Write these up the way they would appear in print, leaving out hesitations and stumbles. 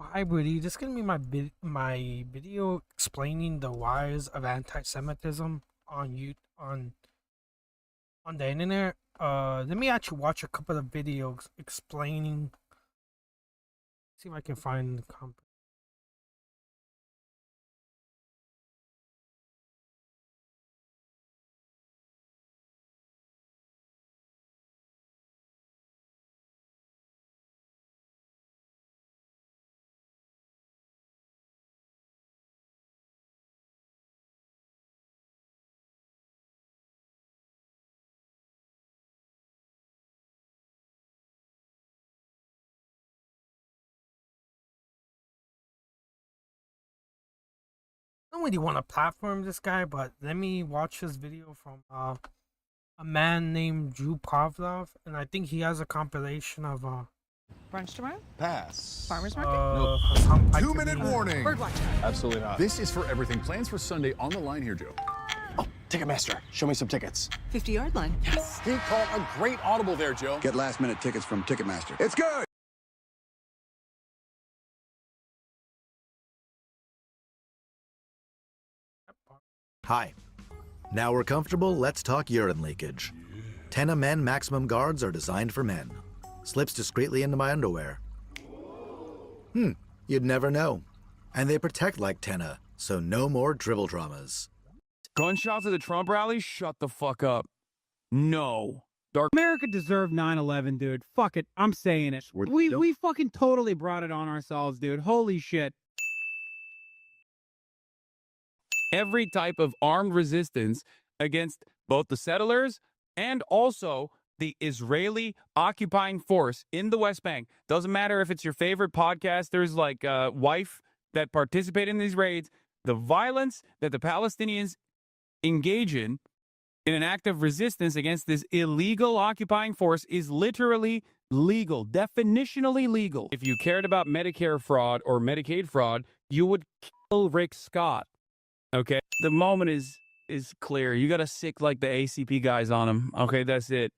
Hi, Woody. This is gonna be my video explaining the rise of anti-Semitism on on the internet. Let me actually watch a couple of videos explaining. See if I can find the comp. I don't really want to platform this guy, but let me watch this video from a man named Drew Pavlov, and I think he has a compilation of Brunch tomorrow? Pass. Farmer's market? Nope. Hasan Piker 2-minute being- warning. Birdwatcher. Absolutely not. This is for everything. Plans for Sunday on the line here, Joe. Oh, Ticketmaster. Show me some tickets. 50-yard line. Yes. He called a great audible there, Joe. Get last-minute tickets from Ticketmaster. It's good. Hi. Now we're comfortable, let's talk urine leakage. Tenna Men Maximum Guards are designed for men. Slips discreetly into my underwear. You'd never know. And they protect like Tenna, so no more dribble dramas. Gunshots at the Trump rally? Shut the fuck up. No. America deserved 9/11, dude. Fuck it. I'm saying it. We fucking totally brought it on ourselves, dude. Holy shit. Every type of armed resistance against both the settlers and also the Israeli occupying force in the West Bank. Doesn't matter if it's your favorite podcasters like Wife that participate in these raids. The violence that the Palestinians engage in an act of resistance against this illegal occupying force is literally legal, definitionally legal. If you cared about Medicare fraud or Medicaid fraud, you would kill Rick Scott. Okay? The moment is clear. You got to sick like the ACP guys on him. Okay, that's it.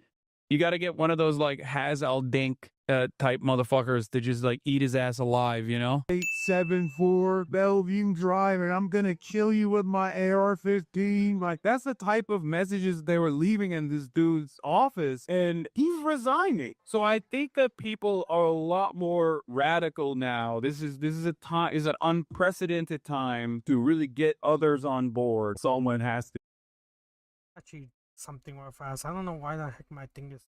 You got to get one of those like Haz al Dink type motherfuckers to just like eat his ass alive, you know? 874 Bellevue Drive, and I'm gonna kill you with my AR-15. Like, that's the type of messages they were leaving in this dude's office, and he's resigning. So I think that people are a lot more radical now. This is a time, is an unprecedented time to really get others on board. Someone has to. Actually, something more fast. I don't know why the heck my thing is.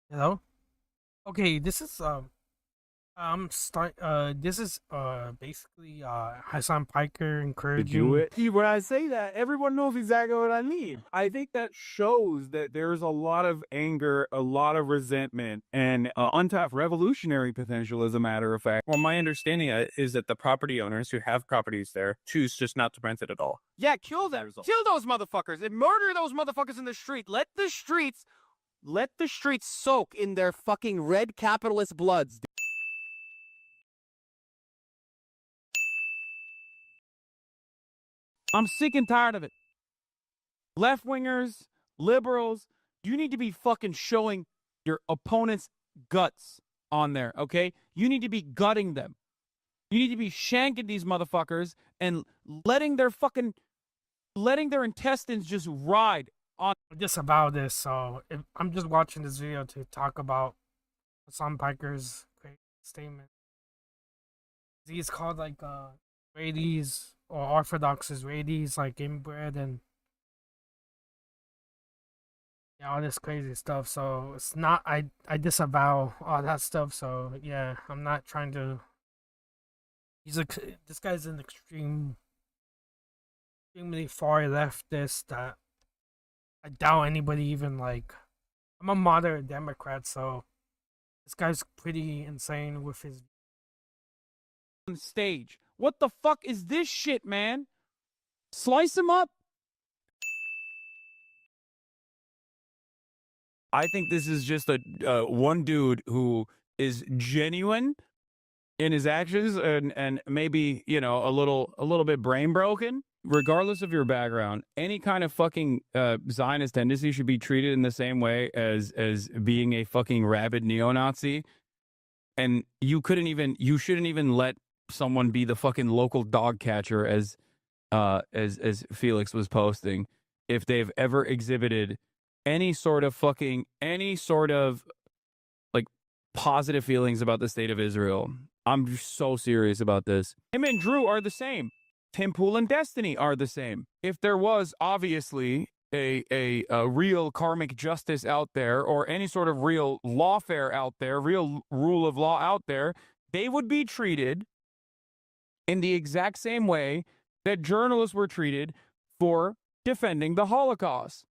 Hello. Okay, this is basically Hasan Piker encouraging. See, when I say that, everyone knows exactly what I mean. I think that shows that there's a lot of anger, a lot of resentment, and untapped revolutionary potential, as a matter of fact. Well, my understanding is that the property owners who have properties there choose just not to rent it at all. Yeah, kill them. Kill those motherfuckers and murder those motherfuckers in the street. Let the streets soak in their fucking red capitalist bloods. I'm sick and tired of it. Left-wingers, liberals, you need to be fucking showing your opponent's guts on there, okay? You need to be gutting them. You need to be shanking these motherfuckers and letting their intestines just ride on. Disavow this, so I'm just watching this video to talk about Hasan Piker's great statement. He's called like Israelis or Orthodox Israelis like inbred and yeah, all this crazy stuff. So it's not I disavow all that stuff. So yeah, I'm not trying to. This guy's an extremely far leftist that I doubt anybody even like. I'm a moderate Democrat, so this guy's pretty insane with his. Stage. What the fuck is this shit, man? Slice him up. I think this is just a one dude who is genuine in his actions and maybe, you know, a little bit brain broken. Regardless of your background, any kind of fucking Zionist tendency should be treated in the same way as being a fucking rabid neo-Nazi. And you shouldn't even let someone be the fucking local dog catcher as Felix was posting if they've ever exhibited any sort of like positive feelings about the state of Israel. I'm just so serious about this. Him and Drew are the same. Tim Pool and Destiny are the same. If there was obviously a real karmic justice out there, or any sort of real lawfare out there, real rule of law out there, they would be treated in the exact same way that journalists were treated for defending the Holocaust.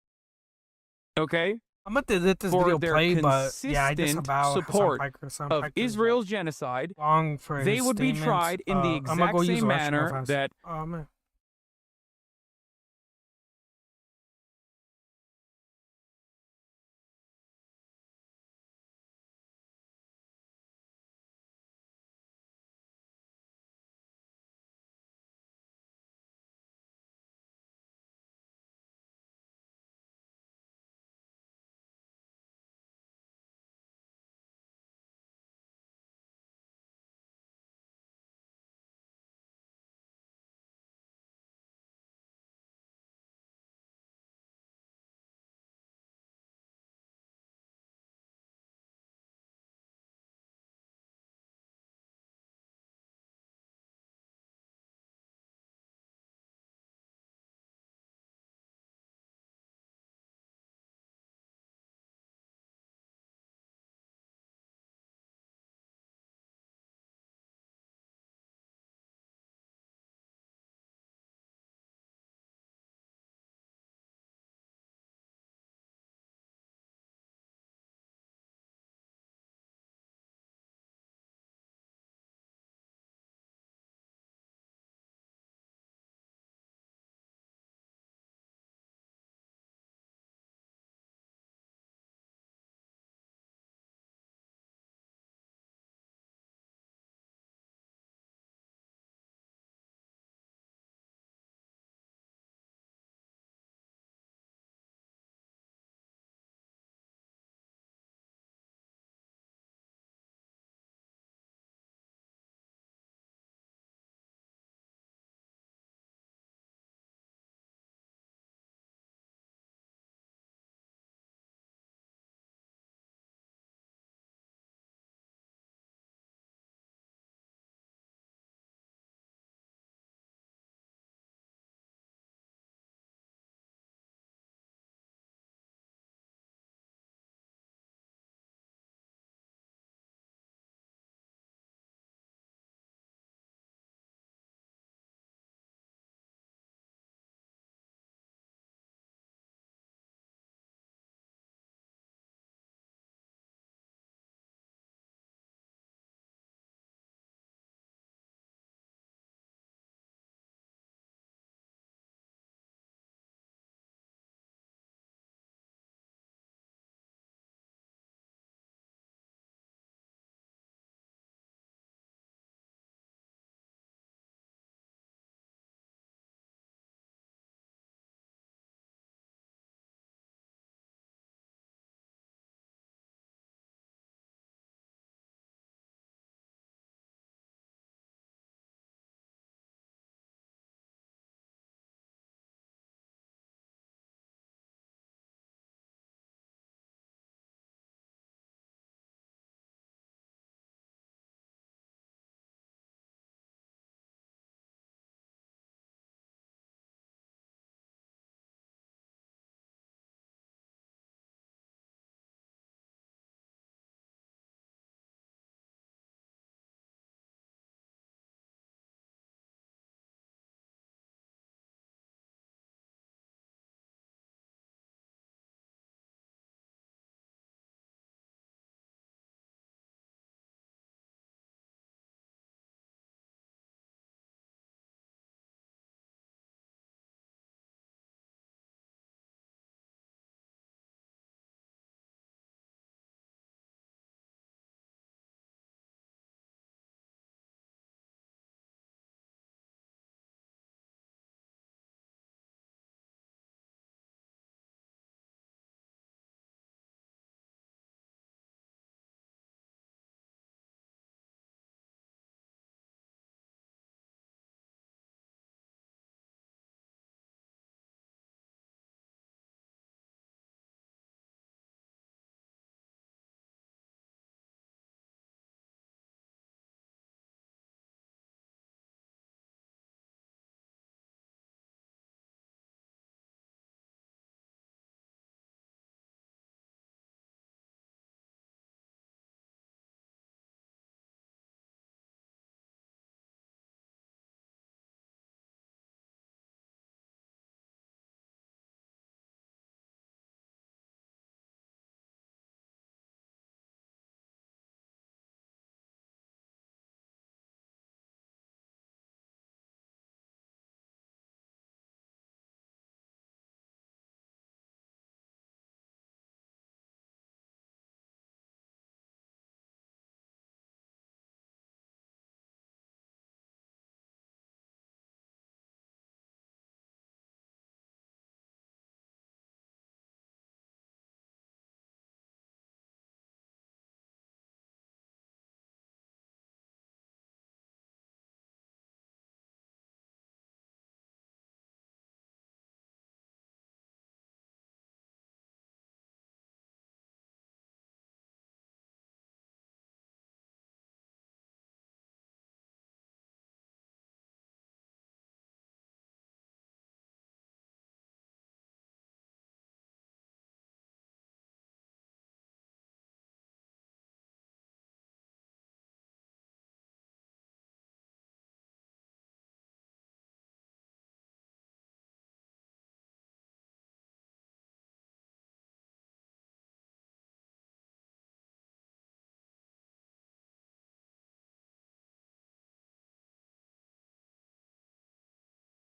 Okay? I'm gonna let this For video their play, but yeah, I consistent disavow support Hasan of Piker Israel's genocide, long for they his would be statements. tried in the I'm gonna exact go use same the restroom manner fast. that Oh man.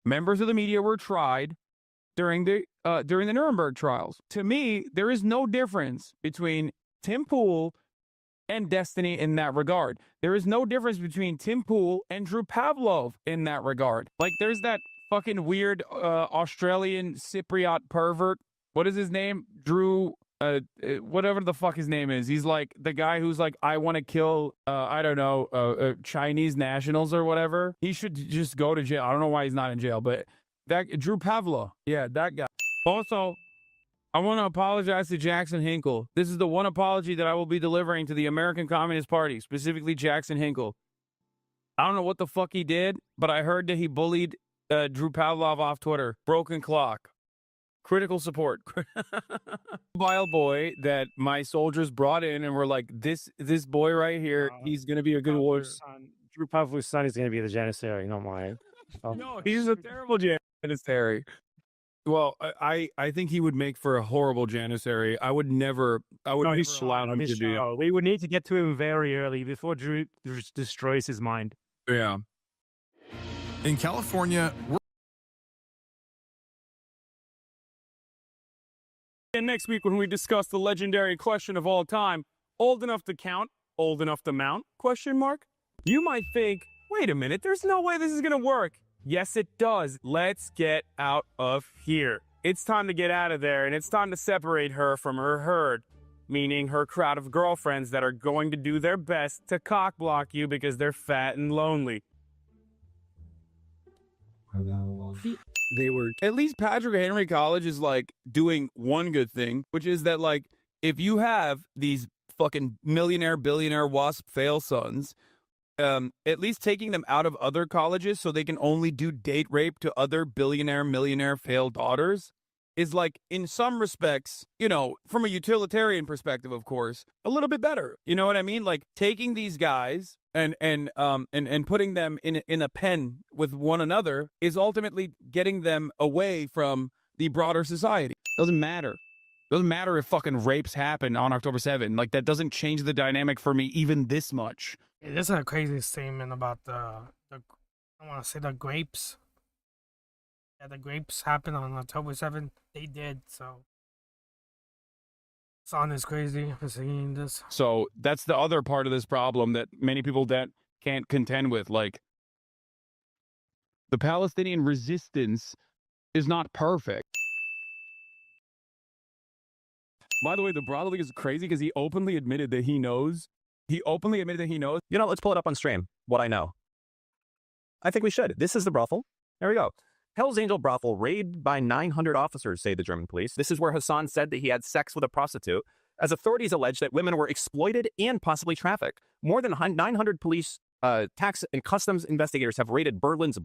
members of the media were tried during the Nuremberg trials. To me, there is no difference between Tim Pool and Destiny in that regard. There is no difference between Tim Pool and Drew Pavlov in that regard. Like, there's that fucking weird Australian Cypriot pervert. What is his name? Drew, whatever the fuck his name is. He's like the guy who's like, I want to kill, I don't know, Chinese nationals or whatever. He should just go to jail. I don't know why he's not in jail, but that Drew Pavlov, yeah, that guy. Also, I want to apologize to Jackson Hinkle. This is the one apology that I will be delivering to the American Communist Party, specifically Jackson Hinkle. I don't know what the fuck he did, but I heard that he bullied Drew Pavlov off Twitter. Broken clock. Critical support. Vile boy that my soldiers brought in and were like, this boy right here, he's going to be a good warrior. Drew Pavlov's son is going to be the Janissary, not mine. No, he's a terrible Janissary. Well, I think he would make for a horrible Janissary. I would never allow him to do that. We would need to get to him very early before Drew destroys his mind. Yeah. In California, And next week when we discuss the legendary question of all time, old enough to count, old enough to mount, question mark? You might think, wait a minute, there's no way this is going to work. Yes, it does. Let's get out of here. It's time to get out of there, and it's time to separate her from her herd, meaning her crowd of girlfriends that are going to do their best to cock block you because they're fat and lonely. They were, at least Patrick Henry College is like doing one good thing, which is that like if you have these fucking millionaire, billionaire WASP fail sons, at least taking them out of other colleges so they can only do date rape to other billionaire, millionaire failed daughters is like, in some respects, you know, from a utilitarian perspective, of course, a little bit better. You know what I mean? Like taking these guys and putting them in a pen with one another is ultimately getting them away from the broader society. Doesn't matter. Doesn't matter if fucking rapes happen on October 7th. Like, that doesn't change the dynamic for me even this much. Yeah, this is a crazy statement about the I want to say the grapes. Yeah, the grapes happened on October 7th. They did, so. Hasan is crazy for saying this. So that's the other part of this problem that many people that can't contend with. Like, the Palestinian resistance is not perfect. By the way, the broad league is crazy because he openly admitted that he knows. He openly admitted that he knows. You know, let's pull it up on stream, what I know. I think we should. This is the brothel. There we go. Hell's Angel brothel raided by 900 officers, say the German police. This is where Hasan said that he had sex with a prostitute, as authorities allege that women were exploited and possibly trafficked. More than 900 police, tax and customs investigators have raided Berlin's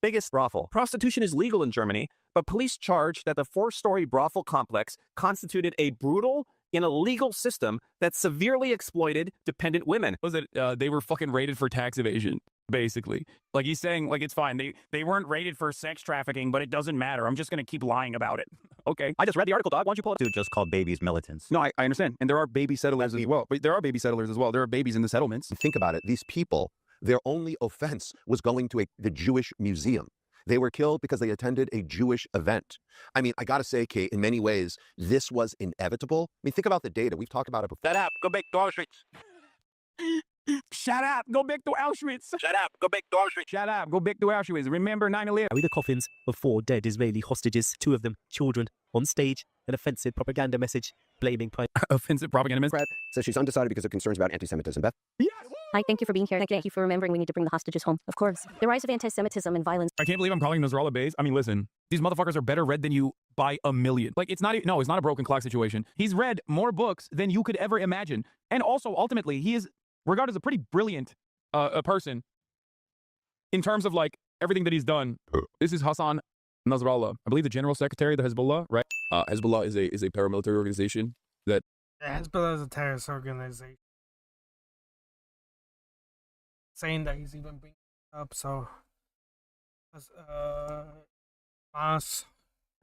biggest brothel. Prostitution is legal in Germany, but police charge that the 4-story brothel complex constituted a brutal and illegal system that severely exploited dependent women. Was it they were fucking raided for tax evasion, basically? Like, he's saying, like, it's fine. They weren't raided for sex trafficking, but it doesn't matter. I'm just going to keep lying about it. Okay. I just read the article, dog. Why don't you pull it up? Just called babies militants. No, I understand. And there are baby settlers as well. But there are baby settlers as well. There are babies in the settlements. Think about it. These people, their only offense was going to the Jewish museum. They were killed because they attended a Jewish event. I mean, I got to say, Kate, in many ways, this was inevitable. I mean, think about the data. We've talked about it before. Shut up. Go back to Auschwitz. Shut up. Go back to Auschwitz. Shut up. Go back to Auschwitz. Shut up. Go back to Auschwitz. Remember 9/11. With the coffins of 4 dead Israeli hostages, 2 of them children, on stage, an offensive propaganda message blaming offensive propaganda message. Brad says she's undecided because of concerns about anti-Semitism. Beth? Yes. Hi, thank you for being here. Thank you for remembering we need to bring the hostages home. Of course. The rise of anti-Semitism and violence. I can't believe I'm calling Nasrallah Bays. I mean, listen, these motherfuckers are better read than you by a million. Like, it's not a broken clock situation. He's read more books than you could ever imagine. And also, ultimately, he is regarded as a pretty brilliant a person in terms of, like, everything that he's done. This is Hasan Nasrallah. I believe the general secretary of the Hezbollah, right? Hezbollah is a paramilitary organization that... Yeah, Hezbollah is a terrorist organization. Saying that he's even bringing it up, so Hamas,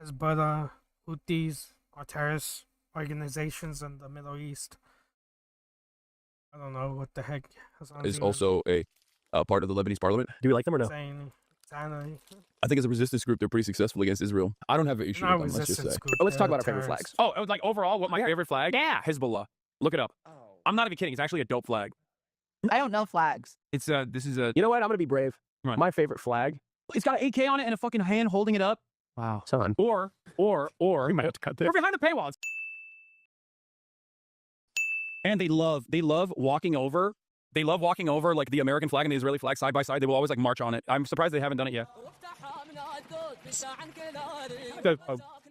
Hezbollah, Houthis are terrorist organizations in the Middle East. I don't know what the heck. Is also a part of the Lebanese parliament. Do we like them or no? Saying Insanity. I think as a resistance group, they're pretty successful against Israel. I don't have an issue Not with them, let's just say. resistance group, Let's talk they're about our favorite terrorists. flags. Oh, like overall, what my favorite flag? Yeah, Hezbollah. Look it up. I'm not even kidding. It's actually a dope flag. I don't know flags. It's this is a. You know what? I'm gonna be brave. Right. My favorite flag. It's got an AK on it and a fucking hand holding it up. Wow, son. Or We might have to cut this. we're behind the paywall. And they love walking over. They love walking over like the American flag and the Israeli flag side by side. They will always like march on it. I'm surprised they haven't done it yet.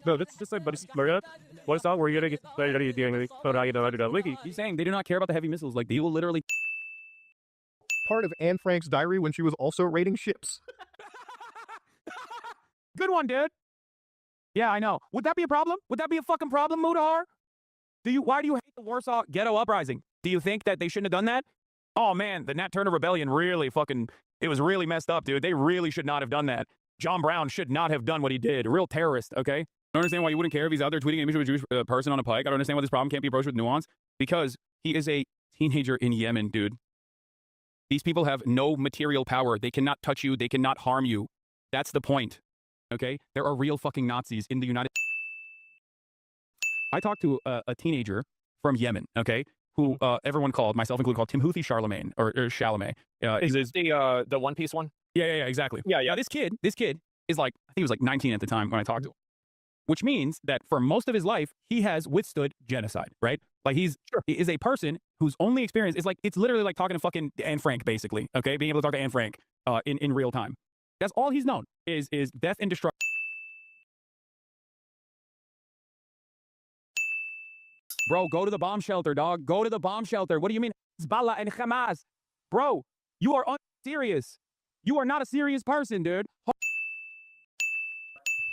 No, that's just like, but what is that? Where you're gonna get He's saying they do not care about the heavy missiles. Like they will literally. Part of Anne Frank's diary when she was also rating ships. Good one, dude. Yeah, I know. Would that be a problem? Would that be a fucking problem, Mudahar? Why do you hate the Warsaw Ghetto Uprising? Do you think that they shouldn't have done that? Oh man, the Nat Turner Rebellion really it was really messed up, dude. They really should not have done that. John Brown should not have done what he did. A real terrorist, okay? I don't understand why you wouldn't care if he's out there tweeting an image of a Jewish person on a pike. I don't understand why this problem can't be approached with nuance. Because he is a teenager in Yemen, dude. These people have no material power. They cannot touch you. They cannot harm you. That's the point, okay? There are real fucking Nazis in the United States. I talked to a teenager from Yemen, okay, who everyone called, myself included, called Timothy Charlemagne or Chalamet. Is this the One Piece one? Yeah, exactly. Yeah. This kid is like, I think he was like 19 at the time when I talked to him. Which means that for most of his life, he has withstood genocide, right? Like he is a person whose only experience is like, it's literally like talking to fucking Anne Frank, basically, okay? Being able to talk to Anne Frank in real time. That's all he's known is death and destruction. Bro, go to the bomb shelter, dog. Go to the bomb shelter. What do you mean? Hezbollah and Hamas. Bro, you are unserious. You are not a serious person, dude.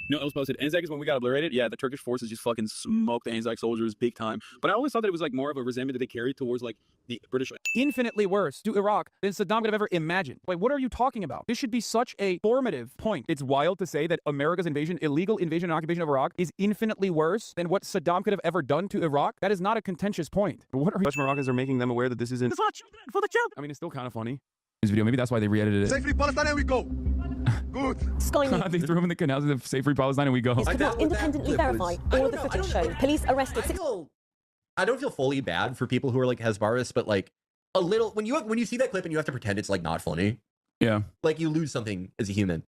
You know, it was posted. Anzac is when we got obliterated. Yeah, the Turkish forces just fucking smoked the Anzac soldiers big time. But I always thought that it was like more of a resentment that they carried towards like the British. Infinitely worse to Iraq than Saddam could have ever imagined. Like, what are you talking about? This should be such a formative point. It's wild to say that America's illegal invasion and occupation of Iraq is infinitely worse than what Saddam could have ever done to Iraq. That is not a contentious point. What are Moroccans are making them aware that this isn't. It's not children, for the children. I mean, it's still kind of funny. This video, maybe that's why they re-edited it. Say free Palestine and we go. Good. They threw him in the canals of Say Free Palestine and we go. Could not independently verify all of the footage shown. Police arrested I don't feel fully bad for people who are like Hezbollists, but like a little when you see that clip and you have to pretend it's like not funny. Yeah. Like you lose something as a human.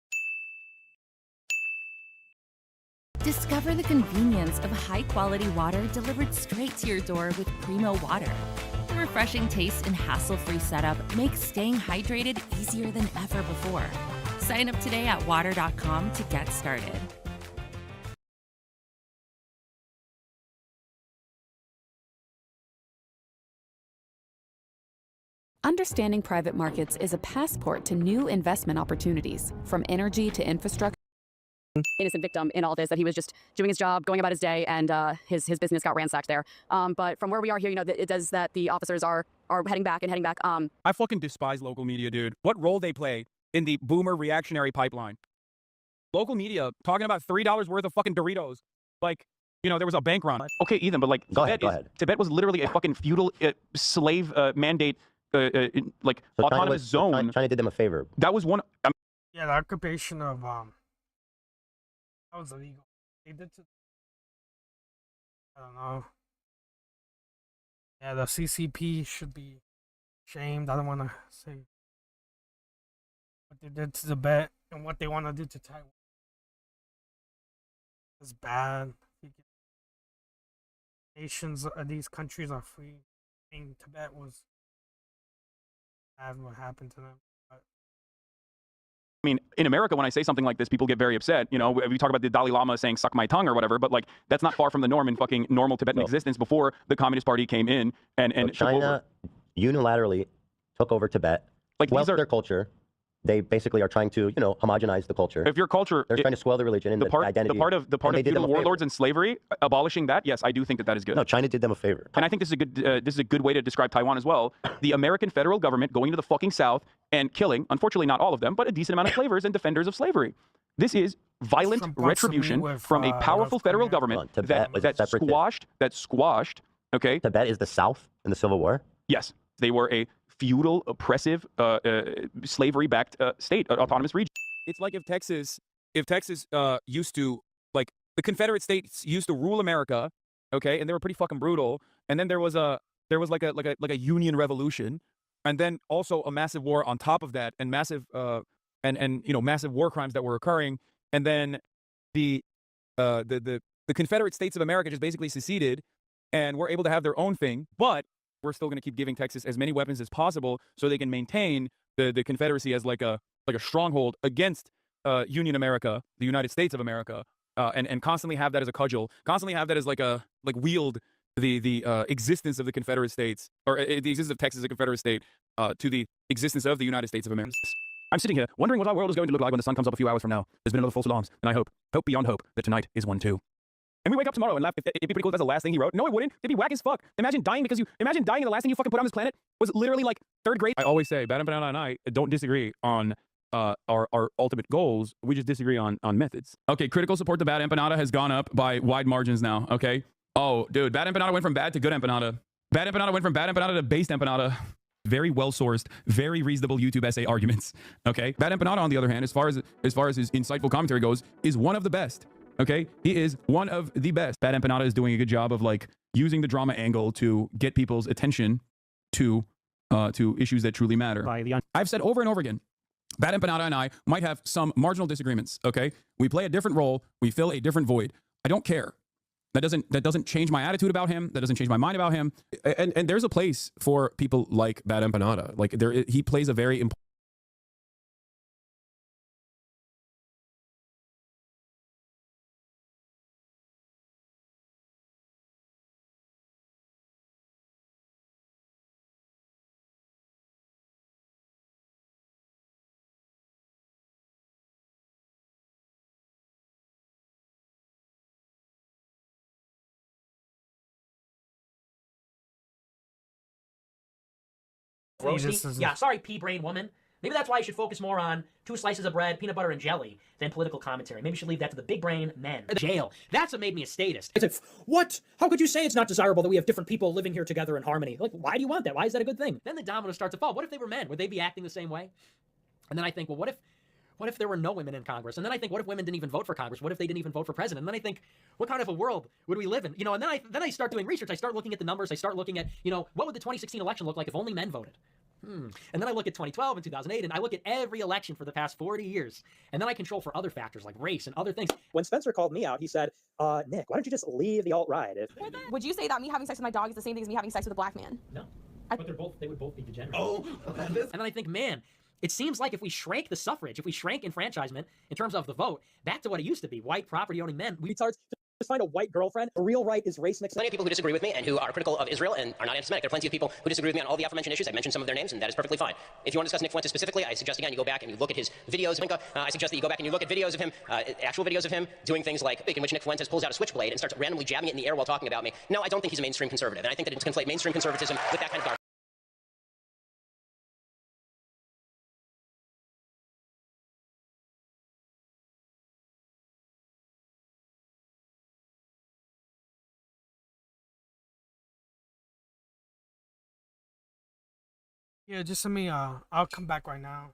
Discover the convenience of high-quality water delivered straight to your door with Primo Water. The refreshing taste and hassle-free setup makes staying hydrated easier than ever before. Sign up today at water.com to get started. Understanding private markets is a passport to new investment opportunities, from energy to infrastructure. Innocent victim in all this, that he was just doing his job, going about his day, and his business got ransacked there. But from where we are here, it does that the officers are heading back. I fucking despise local media, dude. What role they play in the boomer reactionary pipeline? Local media talking about $3 worth of fucking Doritos. Like, there was a bank run. Okay, Ethan, but like, Go ahead. Tibet was literally a fucking feudal slave mandate, like So autonomous zone. China did them a favor. That was one. Yeah, the occupation of that was illegal. They did to, I don't know. Yeah, the CCP should be shamed. I don't want to say what they did to Tibet and what they want to do to Taiwan. It's bad. Nations, these countries are free. I think Tibet was bad what happened to them. I mean, in America, when I say something like this, people get very upset. We talk about the Dalai Lama saying "suck my tongue" or whatever, but like that's not far from the norm in fucking normal Tibetan existence before the Communist Party came in and So China unilaterally took over Tibet, like swelled their culture. They basically are trying to, homogenize the culture. If your culture, they're trying to swell the religion and the identity. The part of feudal warlords and slavery, abolishing that, yes, I do think that is good. No, China did them a favor. And I think this is a good way to describe Taiwan as well. The American federal government going to the fucking South and killing, unfortunately not all of them, but a decent amount of slavers and defenders of slavery. This is violent retribution from a powerful federal government that squashed. Okay. Tibet is the South in the Civil War. Yes, they were a feudal, oppressive, slavery-backed state, autonomous region. it's like if Texas used to, like, the Confederate States used to rule America, okay, and they were pretty fucking brutal, and then there was like a Union Revolution, and then also a massive war on top of that, and massive and you know, massive war crimes that were occurring, and then the the Confederate States of America just basically seceded and were able to have their own thing, but we're still going to keep giving Texas as many weapons as possible so they can maintain the Confederacy as like a stronghold against Union America, the United States of America, and constantly have that as a cudgel, constantly have that as like wield the existence of the Confederate States, or the existence of Texas as a Confederate state, to the existence of the United States of America. I'm sitting here wondering what our world is going to look like when the sun comes up a few hours from now. There's been another false alarms, and I hope beyond hope, that tonight is one too. And we wake up tomorrow and laugh. It'd be pretty cool if that's the last thing he wrote. No, it wouldn't. It'd be whack as fuck. Imagine dying and the last thing you fucking put on this planet was literally like 3rd grade. I always say, Bad Empanada and I don't disagree on our ultimate goals. We just disagree on methods. Okay, critical support to Bad Empanada has gone up by wide margins now, okay? Oh, dude, Bad Empanada went from bad to good Empanada. Bad Empanada went from Bad Empanada to based Empanada. Very well-sourced, very reasonable YouTube essay arguments, okay? Bad Empanada, on the other hand, as far as his insightful commentary goes, is one of the best. Okay, he is one of the best. Bad Empanada is doing a good job of like using the drama angle to get people's attention to issues that truly matter. I've said over and over again, Bad Empanada and I might have some marginal disagreements. Okay, we play a different role, we fill a different void. I don't care. That doesn't change my attitude about him. That doesn't change my mind about him. And there's a place for people like Bad Empanada. Like he plays a very important. Roasty? Yeah, sorry, pea-brain woman. Maybe that's why you should focus more on 2 slices of bread, peanut butter, and jelly than political commentary. Maybe you should leave that to the big brain men. Jail. That's what made me a statist. It's like, what? How could you say it's not desirable that we have different people living here together in harmony? Like, why do you want that? Why is that a good thing? Then the dominoes start to fall. What if they were men? Would they be acting the same way? And then I think, well, what if there were no women in Congress? And then I think, what if women didn't even vote for Congress? What if they didn't even vote for president? And then I think, what kind of a world would we live in? You know, and then I start doing research. I start looking at the numbers. I start looking at, you know, what would the 2016 election look like if only men voted? And then I look at 2012 and 2008, and I look at every election for the past 40 years. And then I control for other factors like race and other things. When Spencer called me out, he said, Nick, why don't you just leave the alt-right? Would you say that me having sex with my dog is the same thing as me having sex with a black man? No. But they would both be degenerate. Oh. And then I think, man, it seems like if we shrank the suffrage, if we shrank enfranchisement in terms of the vote, back to what it used to be, white property-owning men, we start just find a white girlfriend. The real right is race mixing. Plenty of people who disagree with me and who are critical of Israel and are not anti-Semitic. There are plenty of people who disagree with me on all the aforementioned issues. I've mentioned some of their names, and that is perfectly fine. If you want to discuss Nick Fuentes specifically, I suggest again you go back and you look at his videos. I suggest that you go back and you look at videos of him, actual videos of him doing things like in which Nick Fuentes pulls out a switchblade and starts randomly jabbing it in the air while talking about me. No, I don't think he's a mainstream conservative, and I think that it's conflate mainstream conservatism with that kind of garbage. Yeah, just send me. I'll come back right now.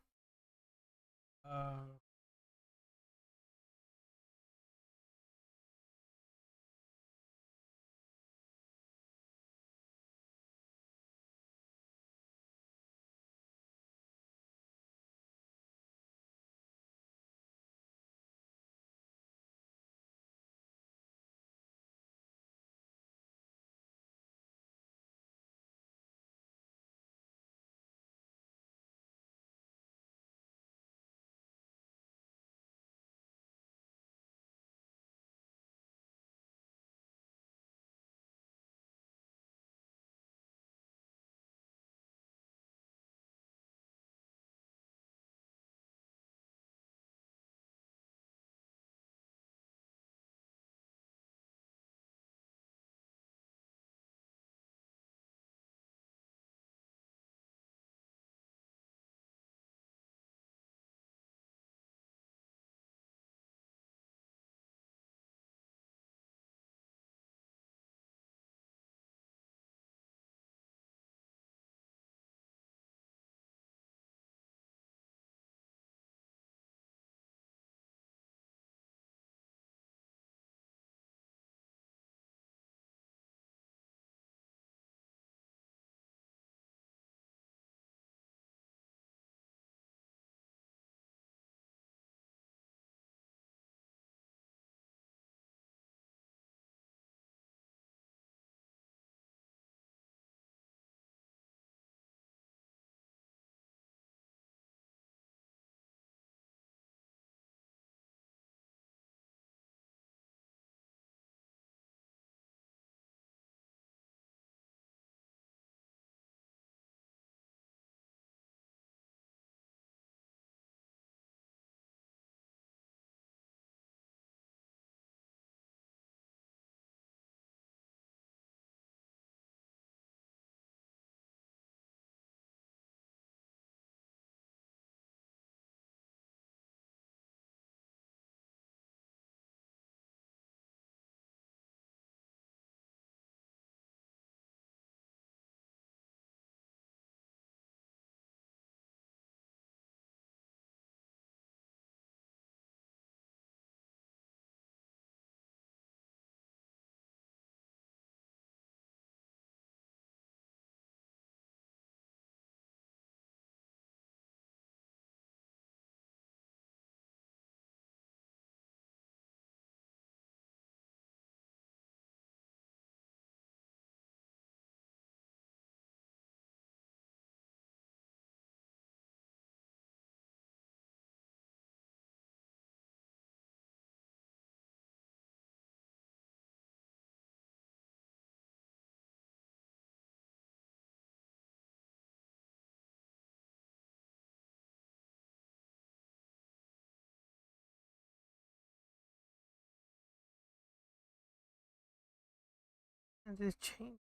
And this change.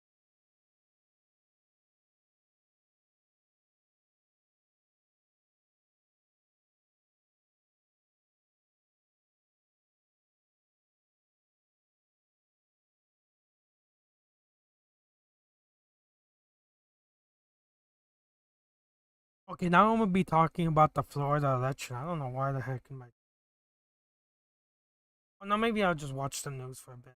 Okay, now I'm gonna be talking about the Florida election. I don't know why the heck am I. Oh no, maybe I'll just watch the news for a bit.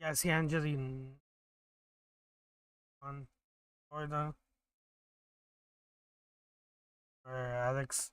Yeah, si Angeline on Florida or Alex.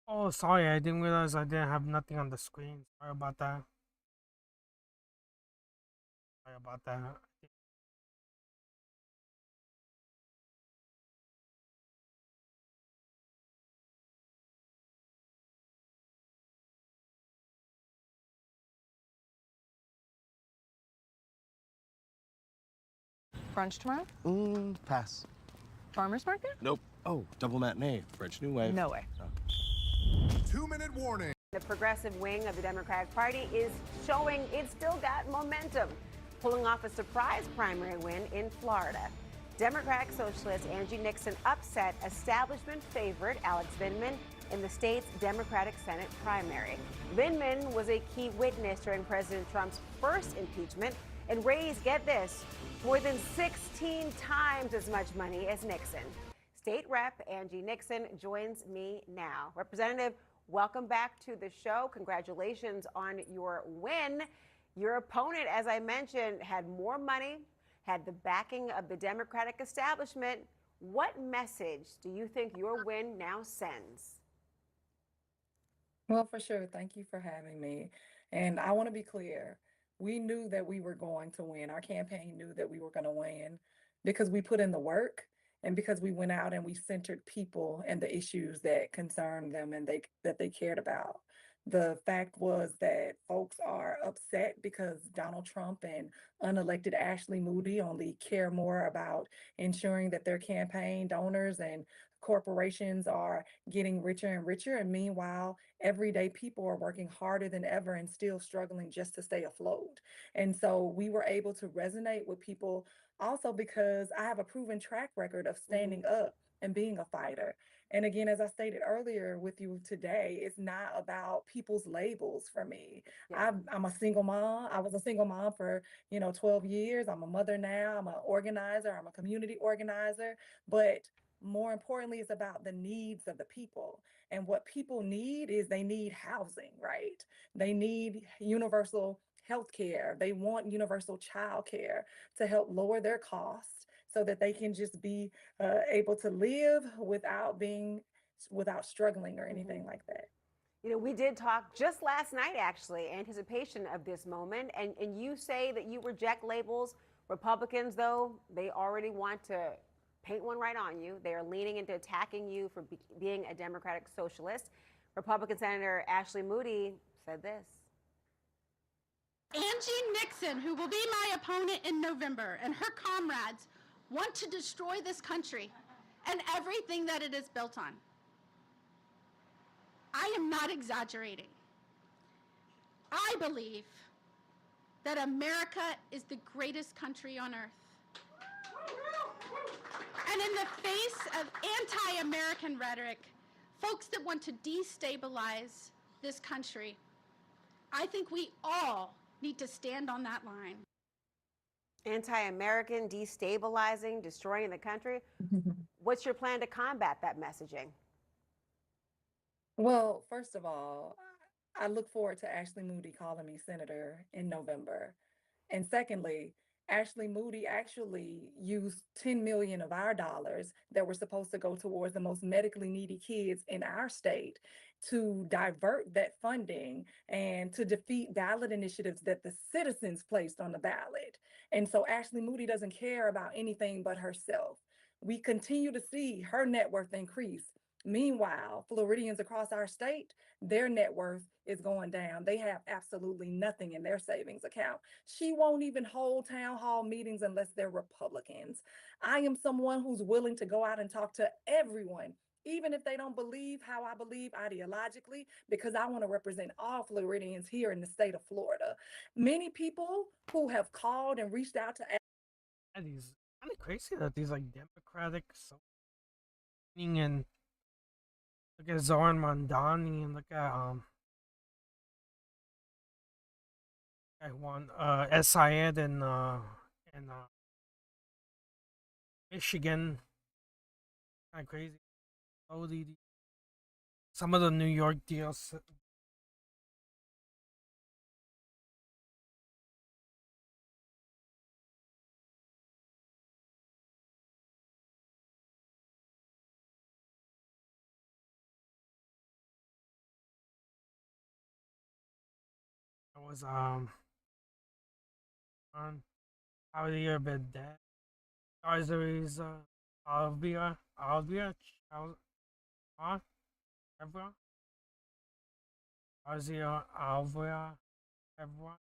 Oh, sorry, I didn't realize I didn't have nothing on the screen. Sorry about that. Sorry about that. Brunch tomorrow? Pass. Farmer's market? Nope. Oh, double matinee. French New Wave. No way. 2-minute warning. The progressive wing of the Democratic Party is showing it's still got momentum, pulling off a surprise primary win in Florida. Democratic Socialist Angie Nixon upset establishment favorite Alex Vindman in the state's Democratic Senate primary. Vindman was a key witness during President Trump's first impeachment and raised, get this, more than 16 times as much money as Nixon. State Rep Angie Nixon joins me now. Representative, welcome back to the show. Congratulations on your win. Your opponent, as I mentioned, had more money, had the backing of the Democratic establishment. What message do you think your win now sends? Well, for sure. Thank you for having me. And I want to be clear. We knew that we were going to win. Our campaign knew that we were going to win because we put in the work and because we went out and we centered people and the issues that concerned them and that they cared about. The fact was that folks are upset because Donald Trump and unelected Ashley Moody only care more about ensuring that their campaign donors and corporations are getting richer and richer. And meanwhile, everyday people are working harder than ever and still struggling just to stay afloat. And so we were able to resonate with people also because I have a proven track record of standing up and being a fighter. And again, as I stated earlier with you today, it's not about people's labels for me. I'm a single mom. I was a single mom for, 12 years. I'm a mother now. I'm an organizer. I'm a community organizer. But more importantly, it's about the needs of the people. And what people need is they need housing, right? They need universal health care. They want universal child care to help lower their costs so that they can just be able to live without struggling or anything like that. We did talk just last night, actually, anticipation of this moment. And you say that you reject labels. Republicans, though, they already want to paint one right on you. They are leaning into attacking you for being a Democratic socialist. Republican Senator Ashley Moody said this. Angie Nixon, who will be my opponent in November, and her comrades want to destroy this country and everything that it is built on. I am not exaggerating. I believe that America is the greatest country on earth. And in the face of anti-American rhetoric, folks that want to destabilize this country, I think we all need to stand on that line. Anti-American, destabilizing, destroying the country. What's your plan to combat that messaging? Well, first of all, I look forward to Ashley Moody calling me senator in November. And secondly, Ashley Moody actually used 10 million of our dollars that were supposed to go towards the most medically needy kids in our state to divert that funding and to defeat ballot initiatives that the citizens placed on the ballot. And so Ashley Moody doesn't care about anything but herself. We continue to see her net worth increase. Meanwhile, Floridians across our state, their net worth is going down. They have absolutely nothing in their savings account. She won't even hold town hall meetings unless they're Republicans. I am someone who's willing to go out and talk to everyone, even if they don't believe how I believe ideologically, because I want to represent all Floridians here in the state of Florida. Many people who have called and reached out to These kind of crazy that these like Democratic so and look at Zoran Mondani and look at I won Syed in Michigan. Kind of crazy. ODD. Some of the New York deals. I was on how the year been dead. Is Albia everyone. Azia Alvia everyone.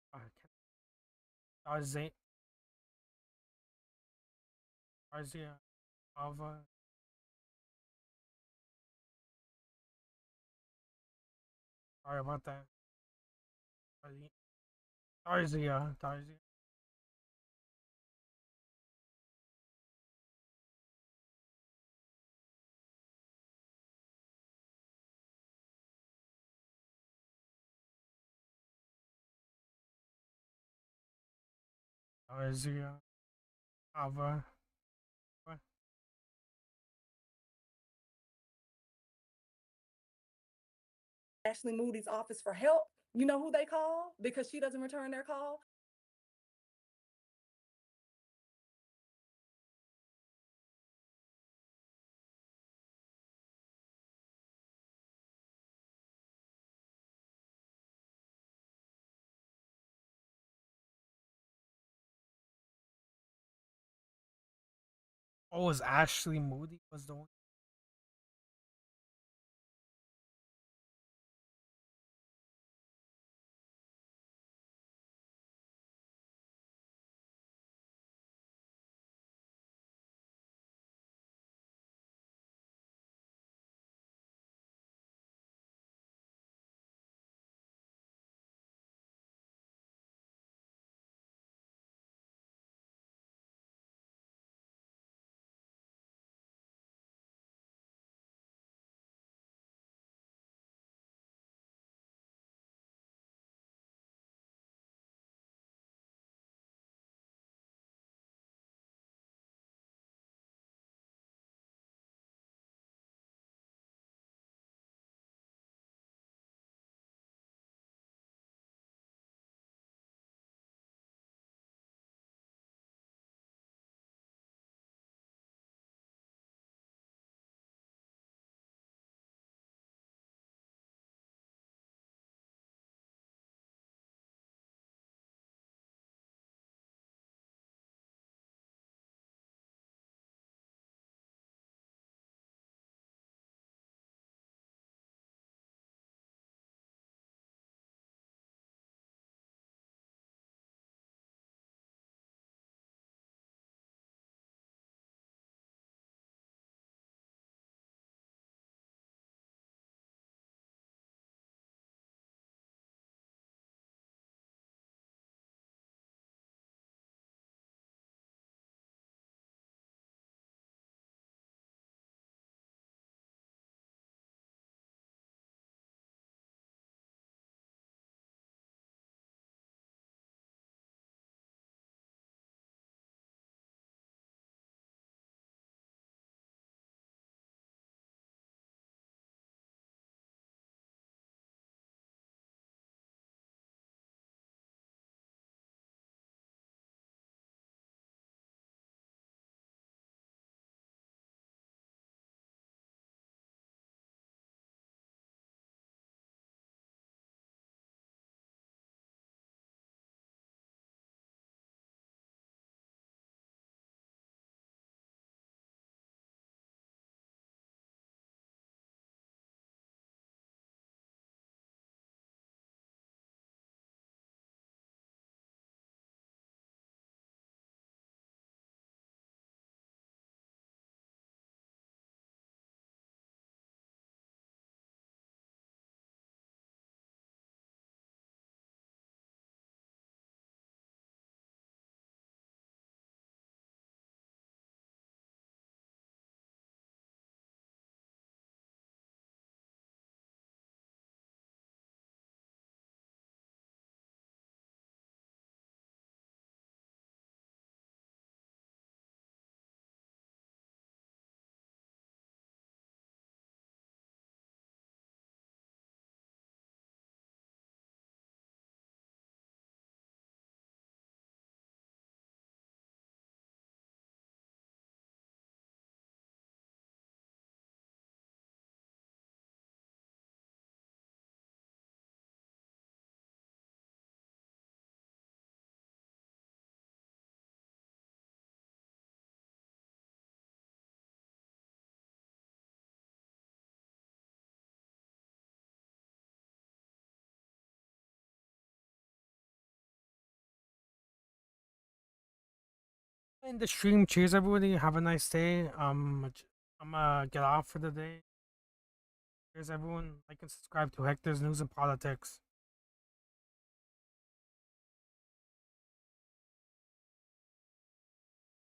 Azia Alva. Sorry about that. Tarzia. Tarzia. Alva. Ashley Moody's office for help. You know who they call because she doesn't return their call? Oh, was Ashley Moody was the one? In the stream, cheers everybody. Have a nice day. I'm gonna get off for the day. Cheers everyone. Like and subscribe to Hector's News and Politics.